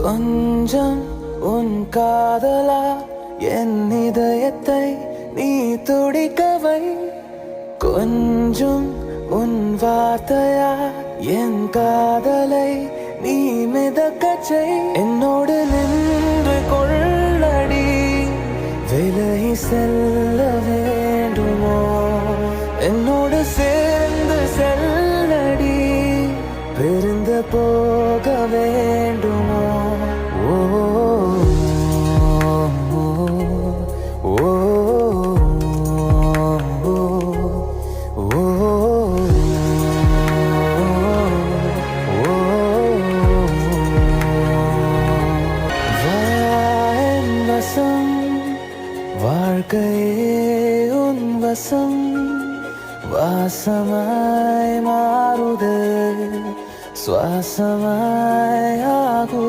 கொஞ்சம் உன் காதலா என் இதயத்தை நீ துடிக்கவை. கொஞ்சம் உன் வார்த்தையா என் காதலை நீ மிதக்கச் செய். என்னோடு நின்று கொள்ளடி, விலகி செல்ல வேண்டுமோ? என்னோடு சேர்ந்து செல்லடி, பிரிந்து போக வேண்டுமோ? ஓ ஓ வாழ்க்கையே உன் வசம், வாசமாய் மாறுதே, சுவாசமாய் ஆகு.